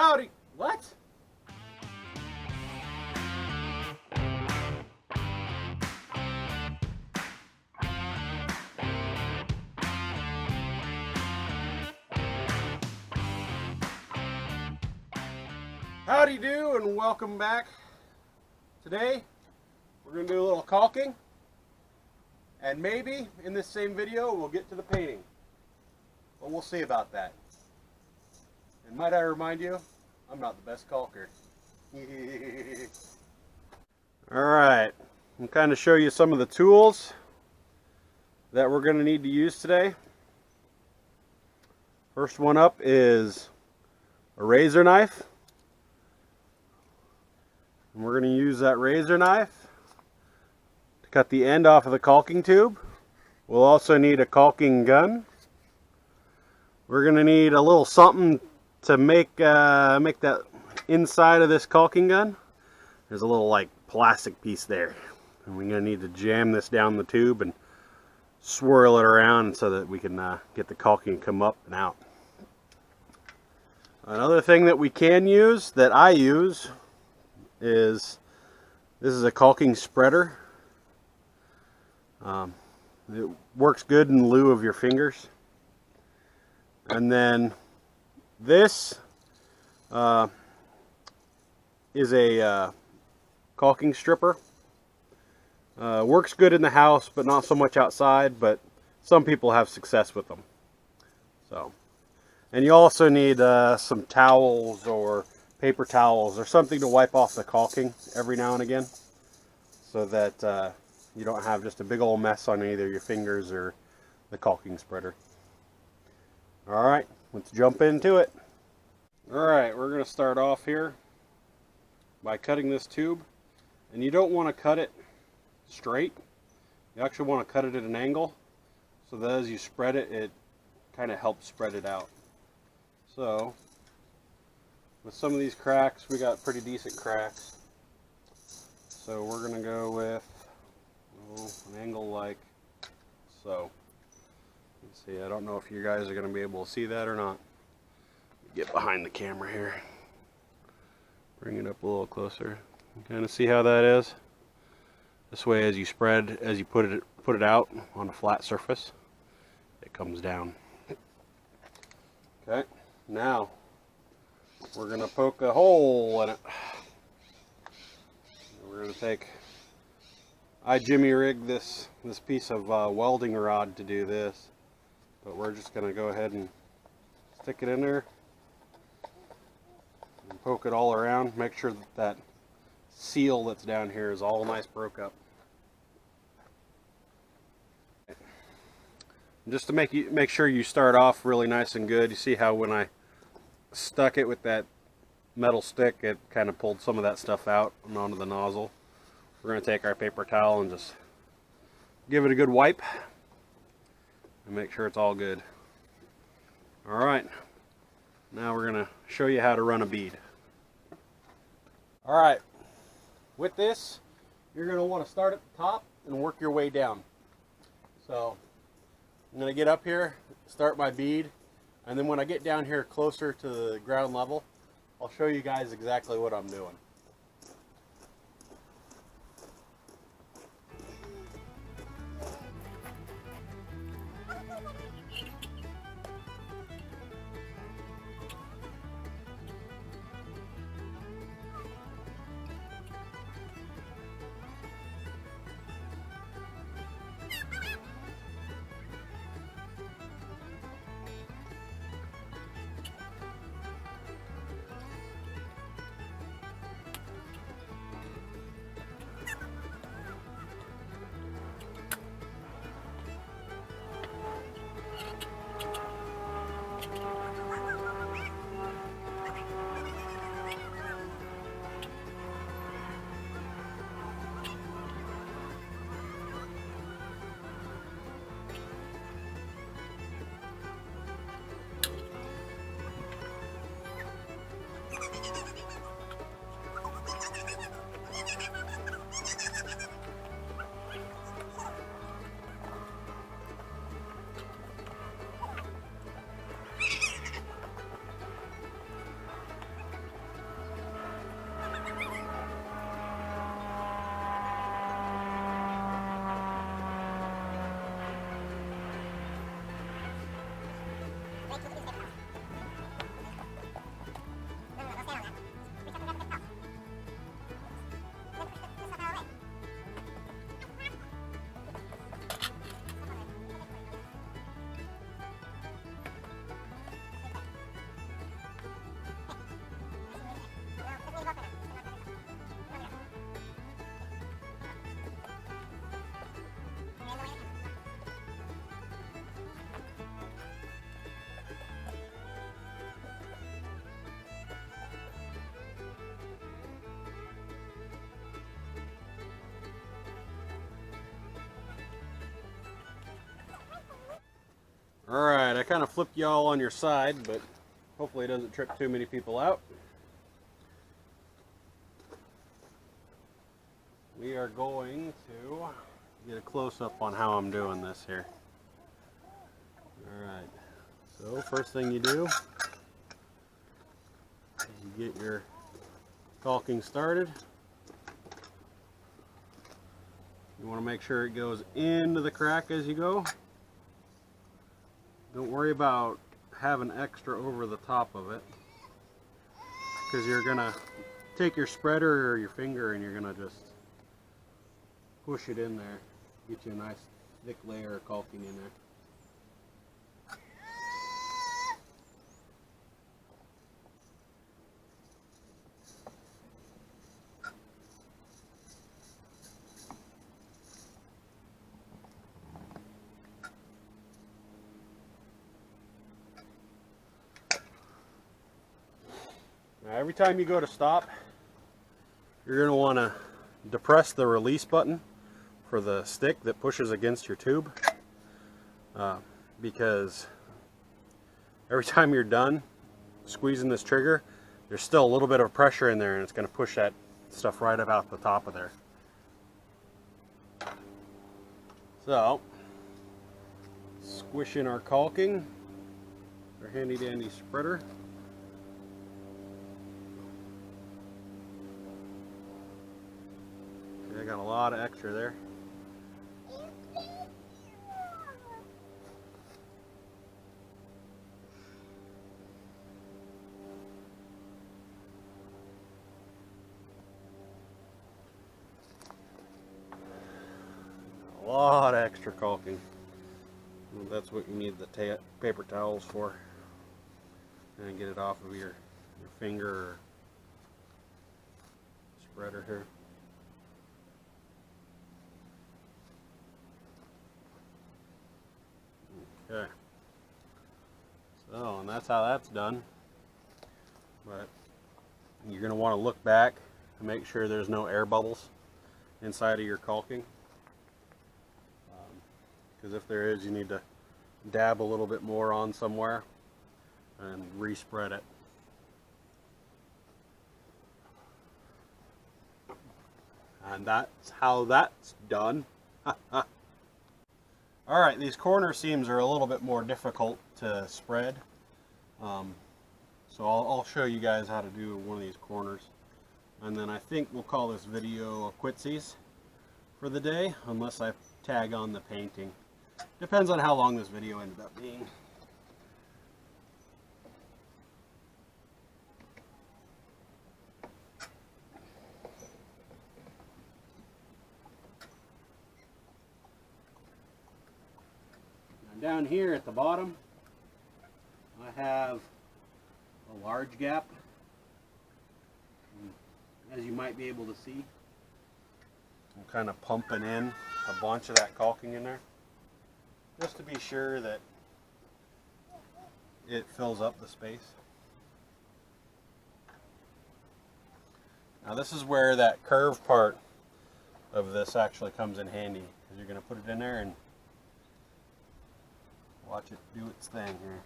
Howdy. What? Howdy do, and welcome back. Today we're going to do a little caulking, and maybe in this same video we'll get to the painting, but we'll see about that. And might I remind you, I'm not the best caulker. Alright, I'll kind of show you some of the tools that we're going to need to use today. First one up is a razor knife. And we're going to use that razor knife to cut the end off of the caulking tube. We'll also need a caulking gun. We're going to need a little something to make that inside of this caulking gun. There's a little like plastic piece there. And we're going to need to jam this down the tube and swirl it around so that we can get the caulking to come up and out. Another thing that we can use, that I use, is this is a caulking spreader. It works good in lieu of your fingers. And then this is a caulking stripper. Works good in the house, but not so much outside, but some people have success with them. So, and you also need some towels or paper towels or something to wipe off the caulking every now and again, so that you don't have just a big old mess on either your fingers or the caulking spreader. Alright, let's jump into it. Alright, we're going to start off here by cutting this tube, and you don't want to cut it straight. You actually want to cut it at an angle so that as you spread it, it kind of helps spread it out. So with some of these cracks, we got pretty decent cracks. So we're going to go with an angle like so. Let's see, I don't know if you guys are going to be able to see that or not. Get behind the camera here. Bring it up a little closer. You kind of see how that is? This way, as you spread, as you put it out on a flat surface, it comes down. Okay, now we're going to poke a hole in it. We're going to take, I jimmy rigged this piece of welding rod to do this, but we're just going to go ahead and stick it in there and poke it all around. Make sure that seal that's down here is all nice broke up. Just to make sure you start off really nice and good. You see how when I stuck it with that metal stick, it kind of pulled some of that stuff out and onto the nozzle. We're going to take our paper towel and just give it a good wipe and make sure it's all good. Alright, now we're going to show you how to run a bead. Alright, with this, you're going to want to start at the top and work your way down. So I'm going to get up here, start my bead, and then when I get down here closer to the ground level, I'll show you guys exactly what I'm doing. Alright, I kind of flipped y'all on your side, but hopefully it doesn't trip too many people out. We are going to get a close-up on how I'm doing this here. Alright, so first thing you do is you get your caulking started. You want to make sure it goes into the crack as you go. Don't worry about having extra over the top of it, because you're going to take your spreader or your finger and you're going to just push it in there. Get you a nice thick layer of caulking in there. Now, every time you go to stop, you're going to want to depress the release button for the stick that pushes against your tube, because every time you're done squeezing this trigger, there's still a little bit of pressure in there, and it's going to push that stuff right about the top of there. So, squish in our caulking, our handy dandy spreader. I got a lot of extra there. A lot of extra caulking. Well, that's what you need the paper towels for. And get it off of your finger or spreader here. Okay, so and that's how that's done. But you're going to want to look back and make sure there's no air bubbles inside of your caulking, because if there is, you need to dab a little bit more on somewhere and respread it. And that's how that's done. Alright, these corner seams are a little bit more difficult to spread, so I'll show you guys how to do one of these corners, and then I think we'll call this video a quitsies for the day, unless I tag on the painting. Depends on how long this video ended up being. Down here at the bottom, I have a large gap, as you might be able to see. I'm kind of pumping in a bunch of that caulking in there, just to be sure that it fills up the space. Now this is where that curved part of this actually comes in handy, because you're going to put it in there and watch it do its thing here.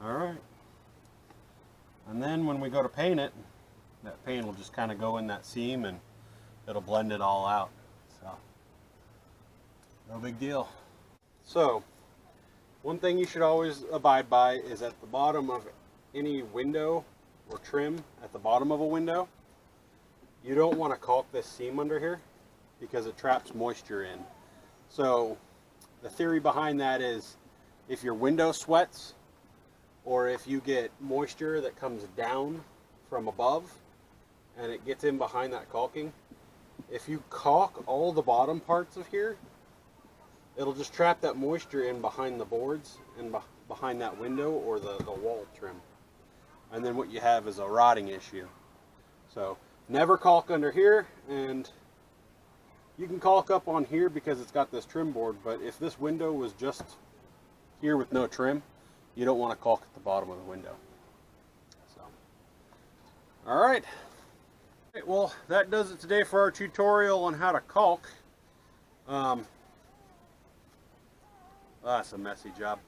Alright, and then when we go to paint it, that paint will just kind of go in that seam and it'll blend it all out. So, no big deal. So, one thing you should always abide by is at the bottom of any window or trim at the bottom of a window, you don't want to caulk this seam under here because it traps moisture in. So, the theory behind that is if your window sweats, or if you get moisture that comes down from above, and it gets in behind that caulking. If you caulk all the bottom parts of here, it'll just trap that moisture in behind the boards and behind that window or the wall trim. And then what you have is a rotting issue. So never caulk under here, and you can caulk up on here because it's got this trim board, but if this window was just here with no trim, you don't want to caulk at the bottom of the window. So, all right. Well, that does it today for our tutorial on how to caulk. That's a messy job.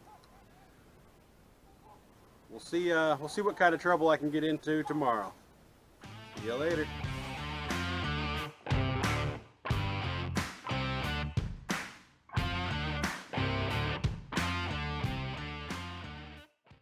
We'll see what kind of trouble I can get into tomorrow. See you later.